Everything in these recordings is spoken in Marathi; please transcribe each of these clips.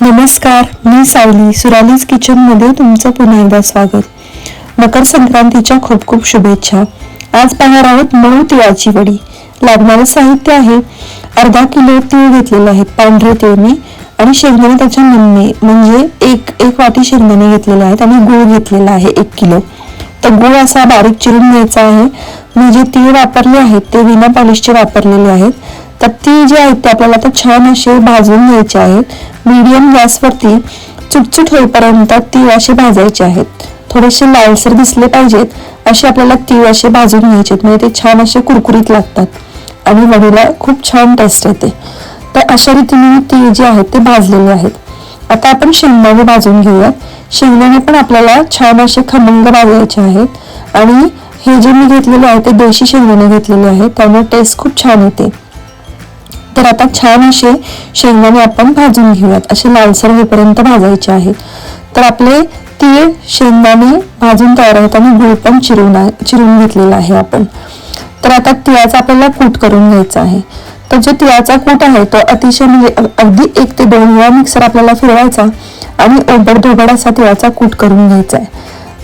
नमस्कार, मी सावली. सुरालीज किचनमध्ये तुमचं पुन्हा एकदा स्वागत. मकर संक्रांतीच्या खूप खूप शुभेच्छा. आज पाहणार आहोत मऊ तिळाची वडी. लागणारे साहित्य आहे: अर्धा किलो तीळ घेतलेले आहेत पांढरे तीळ मी, आणि शेंगदाणे त्याच्या निम्मे म्हणजे एक वाटी शेंगदाणे घेतलेले आहेत, आणि गूळ घेतलेला आहे 1 किलो. तर गूळ असा बारीक चिरून घ्यायचा आहे. मी जे तीळ वापरले आहेत ते विना पॉलिशचे वापरलेले आहेत. तर तीळ जे आहेत ते आपल्याला आता छान असे भाजून घ्यायचे आहेत. मीडियम गॅसवरती चुटचुट होईपर्यंत तीळ असे भाजायचे आहेत. थोडेसे लालसर दिसले पाहिजेत असे आपल्याला तीळ असे भाजून घ्यायचे, म्हणजे ते छान असे कुरकुरीत लागतात आणि वडीला खूप छान टेस्ट येते. तर अशा रीतीने तीळ जे आहेत ते भाजलेले आहेत. आता आपण शेंगदाणे भाजून घेऊयात. शेंगदाणे पण आपल्याला छान असे खमंग भाजायचे आहेत, आणि हे जे मी घेतलेले आहे ते देशी शेंगदाणे घेतलेले आहेत, त्यामुळे टेस्ट खूप छान येते. तर आता छान असे शेंगदाणे आपण भाजून घेऊयात. असे लालसर होईपर्यंत भाजायचे आहेत. तर आपले तीळ शेंगदाणे भाजून तयार आहेत, आणि गूळ पण चिरून घेतलेला आहे आपण. तर आता तिळाचा आपल्याला कूट करून घ्यायचा आहे. तर जो तिळाचा कूट आहे तो अतिशय म्हणजे अगदी 1 ते 2 वेळा मिक्सर आपल्याला फिरवायचा, आणि ओबडधोबड असा तिळाचा कूट करून घ्यायचा आहे.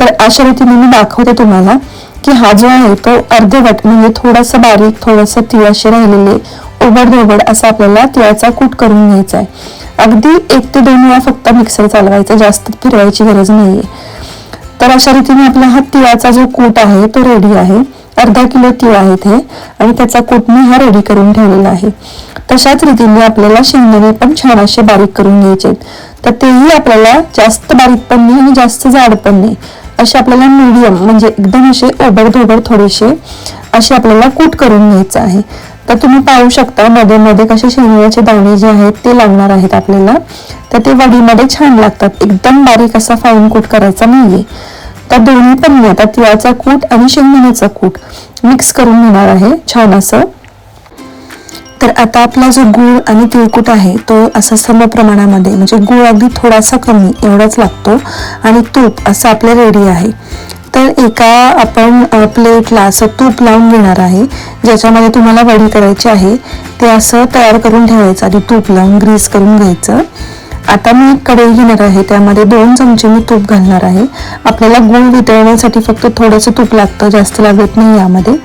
तर अशा रीतीने मी दाखवते तुम्हाला की हा जो आहे तो अर्धवट म्हणजे थोडासा बारीक, थोडंसं तीळ असे राहिलेले ओबडधोबड असा आपल्याला तिळाचा कूट करून घ्यायचा आहे. अगदी 1 ते 2 वेळा फक्त मिक्सर चालवायचा, जास्त फिरवायची गरज नाहीये. तर अशा रीतीने आपला हा तिळाचा जो कूट आहे तो रेडी आहे. अर्धा किलो तीळ आहेत हे, आणि त्याचा कूट मी हा रेडी करून ठेवलेला आहे. तशाच रीतीने आपल्याला शेंगदाणे पण छान असे बारीक करून घ्यायचे. तर तेही आपल्याला जास्त बारीक पण नाही आणि जास्त जाड पण नाही, असे आपल्याला मीडियम म्हणजे एकदम असे ओबडधोबड थोडेसे असे आपल्याला कूट करून घ्यायचं आहे. तर तुम्ही पाहू शकता मध्ये मध्ये कसे शेंगदाण्याचे दाणे जे आहेत ते लागणार आहेत आपल्याला. तर ते वडीमध्ये छान लागतात. एकदम बारीक असा फाईन कूट करायचा नाहीये. तर दोन्ही पण मी आता तिळाचा कूट आणि शेंगदाण्याचा कूट मिक्स करून घेणार आहे छान असं. तर आता आपला जो गूळ आणि तिळकूट आहे तो असं सम प्रमाणामध्ये, म्हणजे गूळ अगदी थोडासा कमी एवढाच लागतो, आणि तूप असं आपलं रेडी आहे. तर एका आपण प्लेटला असं तूप लावून घेणार आहे. ज्याच्यामध्ये तुम्हाला वडी करायची आहे ते असं तयार करून ठेवायचं, आणि तूप लावून ग्रीस करून घ्यायचं. आता मी एक कढई घेणार आहे, त्यामध्ये 2 चमचे मी तूप घालणार आहे. आपल्याला गूळ वितळण्यासाठी फक्त थोडंसं तूप लागतं, जास्त लागत नाही यामध्ये.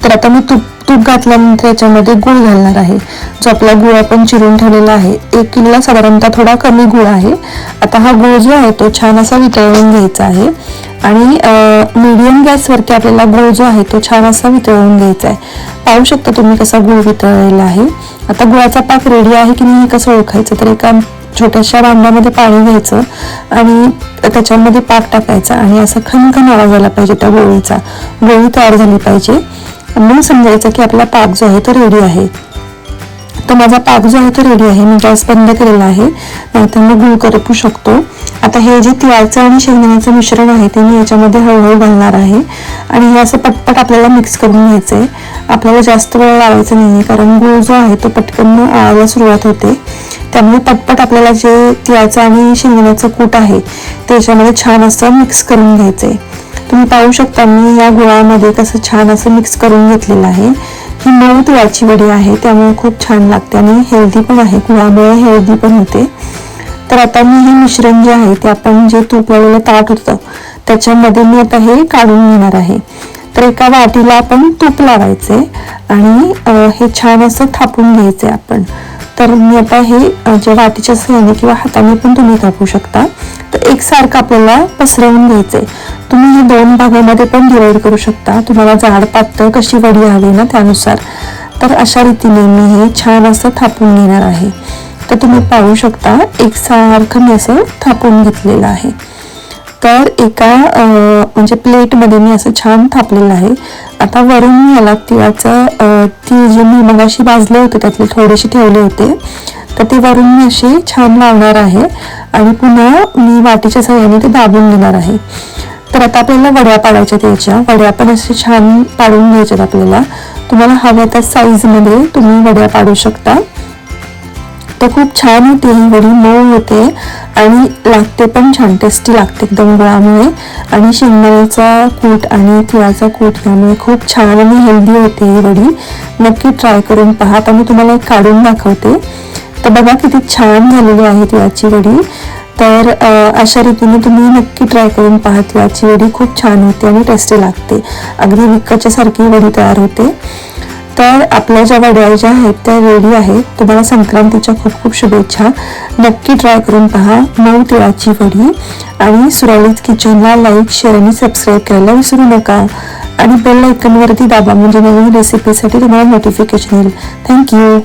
तर आता मी तूप घातल्यानंतर याच्यामध्ये गूळ घालणार आहे. जो आपला गूळ आपण चिरून ठेवलेला आहे, 1 किलोला साधारणतः थोडा कमी गूळ आहे. आता हा गूळ जो आहे तो छान असा वितळवून घ्यायचा आहे, आणि मीडियम गॅसवरती आपल्याला गूळ जो आहे तो छान असा वितळवून घ्यायचा आहे. पाहू शकता तुम्ही कसा गूळ वितळलेला आहे. आता गुळाचा पाक रेडी आहे की नाही हे कसं ओळखायचं, तर एका छोट्याशा भांड्यामध्ये पाणी घ्यायचं, आणि त्याच्यामध्ये पाक टाकायचा, आणि असं खनखन आवाज आला पाहिजे त्या गोळीचा. गोळी तयार झाली पाहिजे, मग समजायचं की आपला पाक जो आहे तो रेडी आहे. तर माझा पाक जो आहे तो रेडी आहे. मी गॅस बंद केलेला आहे, नाहीतर मी गूळ करपू शकतो. आता हे जे तिळाचं आणि शेंगदाण्याचं मिश्रण आहे ते मी याच्यामध्ये हळूहळू घालणार आहे, आणि हे असं पटपट आपल्याला मिक्स करून घ्यायचं आहे. आपल्याला जास्त वेळ लावायचं नाही, कारण गूळ जो आहे तो पटकन आळायला सुरुवात होते. त्यामुळे पटपट आपल्याला जे तिळाचं आणि शेंगदाण्याचं कूट आहे त्याच्यामध्ये छान असं मिक्स करून घ्यायचं आहे. तुम्ही पाहू शकता मी या गुळामध्ये कसं छान असं मिक्स करून घेतलेलं आहे. ही मऊ तिळाची वडी आहे, त्यामुळे खूप छान लागते, आणि हेल्दी पण आहे. गुळामुळे हेल्दी पण होते. तर आता मी हे मिश्रण जे आहे ते आपण जे तूप लावलेलं ताट होतं त्याच्यामध्ये मी आता हे काढून घेणार आहे. तर एका वाटीला आपण तूप लावायचे, आणि हे छान असं थापून घ्यायचे आपण. तर मी आता हे जे वाटीच्या सहाय्याने किंवा हाताने पण तुम्ही थापू शकता. तर एकसारखं आपल्याला पसरवून घ्यायचंय. तुम्ही हे 2 भागामध्ये पण डिवाइड करू शकता, तुम्हाला जाड पातळ कशी वडी हवी ना त्यानुसार. तर अशा रीतीने मी हे छान असं थापून घेणार आहे. तर तुम्ही पाहू शकता एकसारखं मी असं थापून घेतलेलं आहे. तर एका म्हणजे प्लेटमध्ये मी असं छान थापलेलं आहे. आता वरून मी याला तीळ जे मी मगाशी भाजले होते त्यातले थोडेसे ठेवले होते, तर ते वरून मी असे छान लावणार आहे, आणि पुन्हा मी वाटीच्या सहाय्याने ते दाबून घेणार आहे. तर आता आपल्याला वड्या पाडायच्या, त्याच्या वड्या पण असे छान पाडून घ्यायच्यात आपल्याला. तुम्हाला हव्या त्या साईजमध्ये तुम्ही वड्या पाडू शकता. तर खूप छान होते ही वडी, मऊ होते, आणि लागते पण छान, टेस्टी लागते एकदम गुळामुळे. आणि शेंगदाण्याचा कूट आणि तिळाचा कूट यामुळे खूप छान आणि हेल्दी होते ही वडी. नक्की ट्राय करून पहा. आता मी तुम्हाला एक काढून दाखवते. तर बघा किती छान झालेली आहे तिळाची वडी. तर अशा रीतीने तुम्ही नक्की ट्राय करून पहा. तिळाची वडी खूप छान होते आणि टेस्टी लागते. अगदी विकतच्या सारखी वडी तयार होते. तर आपल्या ज्या वड्या ज्या आहेत त्या रेडी आहेत. तुम्हाला संक्रांतीच्या खूप खूप शुभेच्छा. नक्की ट्राय करून पहा मऊ तिळाची वडी. आणि सुरालीज किचनला लाईक, शेअर आणि सबस्क्राईब करायला विसरू नका. आणि बेल आयकॉनवरती दाबा म्हणजे नवीन रेसिपीसाठी तुम्हाला नोटिफिकेशन येईल. थँक्यू.